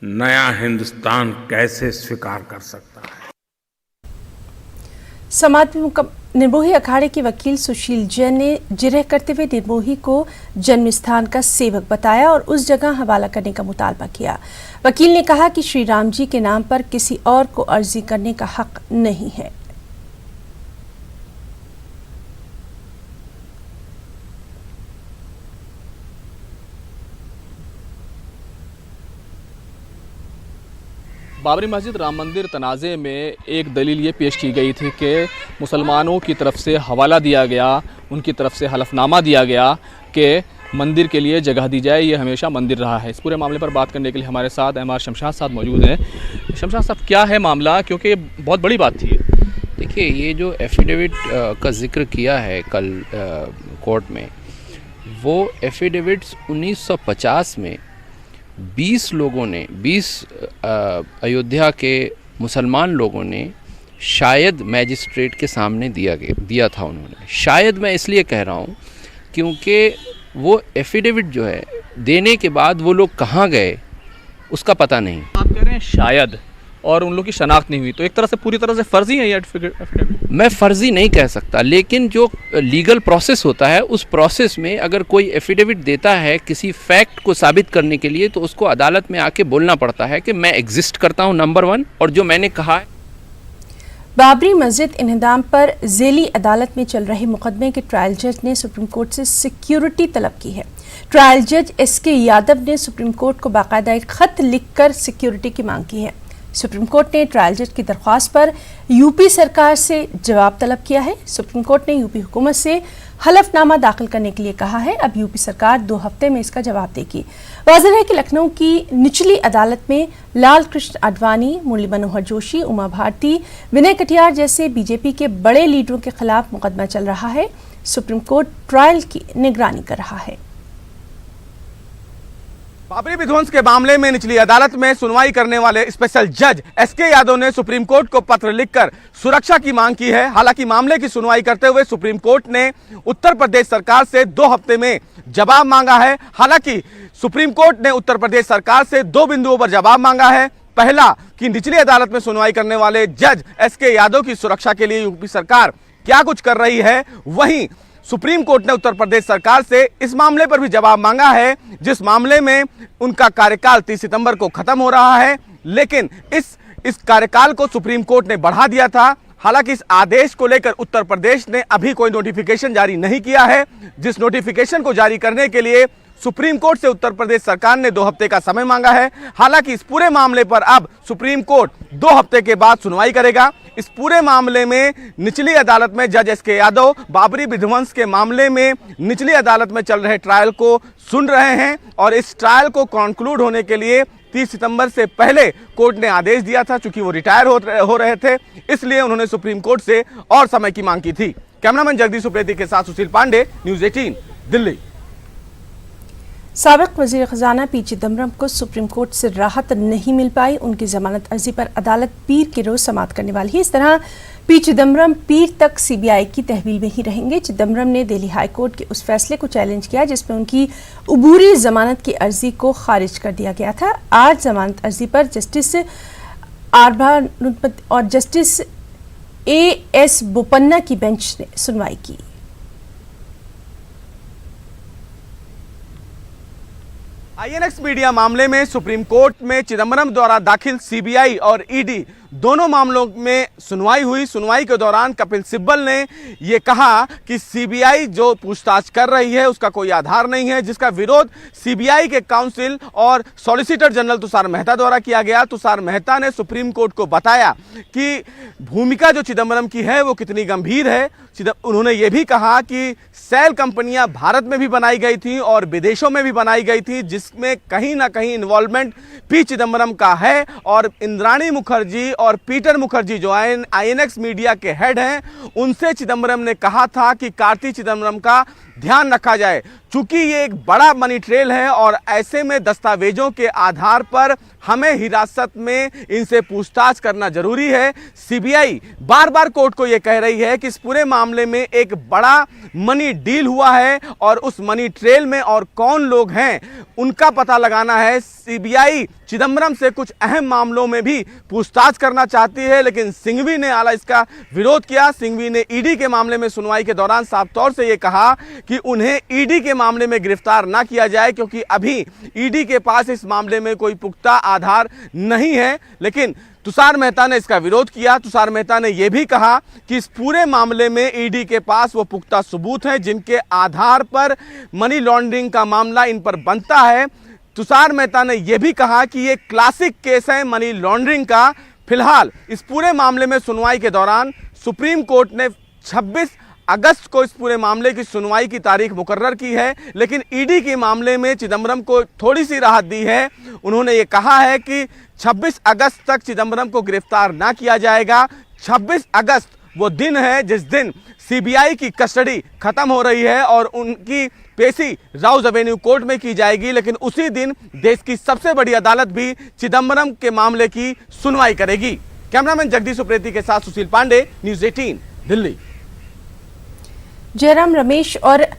नया हिंदुस्तान कैसे स्वीकार कर सकता है। समाजवादी निर्मोही अखाड़े के वकील सुशील जैन ने जिरह करते हुए निर्मोही को जन्म स्थान का सेवक बताया और उस जगह हवाला करने का मुतालबा किया। वकील ने कहा कि श्री राम जी के नाम पर किसी और को अर्जी करने का हक नहीं है। बाबरी मस्जिद राम मंदिर तनाज़े में एक दलील ये पेश की गई थी कि मुसलमानों की तरफ से हवाला दिया गया, उनकी तरफ से हलफनामा दिया गया कि मंदिर के लिए जगह दी जाए, ये हमेशा मंदिर रहा है। इस पूरे मामले पर बात करने के लिए हमारे साथ एमआर शमशाद साहब मौजूद हैं। शमशाद साहब, क्या है मामला, क्योंकि ये बहुत बड़ी बात थी। देखिए, ये जो एफिडेविट का जिक्र किया है कल कोर्ट में, वो एफिडेविट्स 1950 में 20 लोगों ने, 20 अयोध्या के मुसलमान लोगों ने शायद मैजिस्ट्रेट के सामने दिया था। उन्होंने शायद, मैं इसलिए कह रहा हूँ क्योंकि वो एफिडेविट जो है देने के बाद वो लोग कहाँ गए उसका पता नहीं। आप कह रहे हैं शायद, और उन लोग की शनाख्त नहीं हुई, तो एक तरह से पूरी तरह से फर्जी है ये एफिडेविट। मैं फर्जी नहीं कह सकता, लेकिन जो लीगल प्रोसेस होता है उस प्रोसेस में अगर कोई एफिडेविट देता है किसी फैक्ट को साबित करने के लिए, तो उसको अदालत में आके बोलना पड़ता है कि मैं एग्जिस्ट करता हूं, नंबर 1, और जो मैंने कहा है। बाबरी मस्जिद इन्हदाम पर ज़ेली अदालत में चल रहे मुकदमे के ट्रायल जज ने सुप्रीम कोर्ट से सिक्योरिटी तलब की है। ट्रायल जज एसके यादव ने सुप्रीम कोर्ट को बाकायदा एक खत लिखकर सिक्योरिटी की मांग की है। सुप्रीम कोर्ट ने ट्रायल जज की दरख्वास्त पर यूपी सरकार से जवाब तलब किया है। सुप्रीम कोर्ट ने यूपी हुकूमत से हलफनामा दाखिल करने के लिए कहा है। अब यूपी सरकार 2 हफ्ते में इसका जवाब देगी। वाज़ेह है कि लखनऊ की निचली अदालत में लाल कृष्ण आडवाणी, मुरली मनोहर जोशी, उमा भारती, विनय कटियार जैसे बीजेपी के बड़े लीडरों के खिलाफ मुकदमा चल रहा है। सुप्रीम कोर्ट ट्रायल की निगरानी कर रहा है। बाबरी विध्वंस के मामले में निचली अदालत में सुनवाई करने वाले स्पेशल जज एसके यादव ने सुप्रीम कोर्ट को पत्र लिखकर सुरक्षा की मांग की है। हालांकि मामले की सुनवाई करते हुए सुप्रीम कोर्ट ने उत्तर प्रदेश सरकार से 2 हफ्ते में जवाब मांगा है। हालांकि सुप्रीम कोर्ट ने उत्तर प्रदेश सरकार से 2 बिंदुओं पर जवाब मांगा है। पहला, कि निचली अदालत में सुनवाई करने वाले जज एसके यादव की सुरक्षा के लिए यूपी सरकार क्या कुछ कर रही है। वहीं सुप्रीम कोर्ट ने उत्तर प्रदेश सरकार से इस मामले पर भी जवाब मांगा है, जिस मामले में उनका कार्यकाल 30 सितंबर को खत्म हो रहा है, लेकिन इस कार्यकाल को सुप्रीम कोर्ट ने बढ़ा दिया था। हालांकि इस आदेश को लेकर उत्तर प्रदेश ने अभी कोई नोटिफिकेशन जारी नहीं किया है। जिस नोटिफिकेशन को जारी करने के लिए सुप्रीम कोर्ट से उत्तर प्रदेश सरकार ने 2 हफ्ते का समय मांगा है। हालांकि इस पूरे मामले पर अब सुप्रीम कोर्ट 2 हफ्ते के बाद सुनवाई करेगा। इस पूरे मामले में निचली अदालत में जज एसके यादव बाबरी विध्वंस के मामले में निचली अदालत में चल रहे ट्रायल को सुन रहे हैं और इस ट्रायल को कंक्लूड होने के लिए 30 सितंबर से पहले कोर्ट ने आदेश दिया था। चूंकि वो रिटायर हो रहे थे, इसलिए उन्होंने सुप्रीम कोर्ट से और समय की मांग की थी। कैमरामैन जगदीश उप्रेती के साथ सुशील पांडे, न्यूज़ 18 दिल्ली। साबिक वजीर खजाना पी चिदम्बरम को सुप्रीम कोर्ट से राहत नहीं मिल पाई। उनकी जमानत अर्जी पर अदालत पीर के रोज समाअत करने वाली है। इस तरह पी चिदम्बरम पीर तक सीबीआई की तहवील में ही रहेंगे। चिदम्बरम ने दिल्ली हाई कोर्ट के उस फैसले को चैलेंज किया जिसमें उनकी अबूरी जमानत की अर्जी को खारिज कर दिया गया था। आज जमानत अर्जी पर जस्टिस आरभा और जस्टिस एएस बोपन्ना की बेंच ने सुनवाई की। आईएनएक्स मीडिया मामले में सुप्रीम कोर्ट में चिदम्बरम द्वारा दाखिल सीबीआई और ईडी दोनों मामलों में सुनवाई हुई। सुनवाई के दौरान कपिल सिब्बल ने यह कहा कि सीबीआई जो पूछताछ कर रही है उसका कोई आधार नहीं है, जिसका विरोध सीबीआई के काउंसिल और सॉलिसिटर जनरल तुषार मेहता द्वारा किया गया। तुषार मेहता ने सुप्रीम कोर्ट को बताया कि भूमिका जो चिदम्बरम की है वो कितनी गंभीर है। उन्होंने ये भी कहा कि सेल कंपनियां भारत में भी बनाई गई थी और विदेशों में भी बनाई गई थी, जिसमें कहीं ना कहीं इन्वॉल्वमेंट पी चिदम्बरम का है। और इंद्राणी मुखर्जी और पीटर मुखर्जी जो आईएनएक्स मीडिया के हेड हैं, उनसे चिदम्बरम ने कहा था कि कार्ति चिदम्बरम का ध्यान रखा जाए। चूंकि ये एक बड़ा मनी ट्रेल है और ऐसे में दस्तावेजों के आधार पर हमें हिरासत में इनसे पूछताछ करना जरूरी है। सीबीआई बार बार कोर्ट को यह कह रही है कि इस पूरे मामले में एक बड़ा मनी डील हुआ है और उस मनी ट्रेल में और कौन लोग हैं उनका पता लगाना है। सीबीआई चिदंबरम से कुछ अहम मामलों में भी पूछताछ करना चाहती है, लेकिन सिंघवी ने आला इसका विरोध किया। सिंघवी ने ईडी के मामले में सुनवाई के दौरान साफ तौर से यह कहा कि उन्हें ईडी के मामले में गिरफ्तार ना किया जाए, क्योंकि अभी ईडी के पास इस मामले में कोई पुख्ता आधार नहीं है। लेकिन तुषार मेहता ने इसका विरोध किया। तुषार मेहता ने यह भी कहा कि इस पूरे मामले में ईडी के पास वो पुख्ता सबूत हैं जिनके आधार पर मनी लॉन्ड्रिंग का मामला इन पर बनता है। तुषार मेहता ने यह भी कहा कि ये क्लासिक केस है मनी लॉन्ड्रिंग का। फिलहाल इस पूरे मामले में सुनवाई के दौरान सुप्रीम कोर्ट ने 26 अगस्त को इस पूरे मामले की सुनवाई की तारीख मुकर्रर की है, लेकिन ईडी के मामले में चिदंबरम को थोड़ी सी राहत दी है। उन्होंने ये कहा है कि 26 अगस्त तक चिदंबरम को गिरफ्तार ना किया जाएगा। 26 अगस्त वो दिन है जिस दिन सीबीआई की कस्टडी खत्म हो रही है और उनकी पेशी राउज एवेन्यू कोर्ट में की जाएगी, लेकिन उसी दिन देश की सबसे बड़ी अदालत भी चिदंबरम के मामले की सुनवाई करेगी। कैमरामैन जगदीश उप्रेती के साथ सुशील पांडे, न्यूज़ 18 दिल्ली। जयराम रमेश और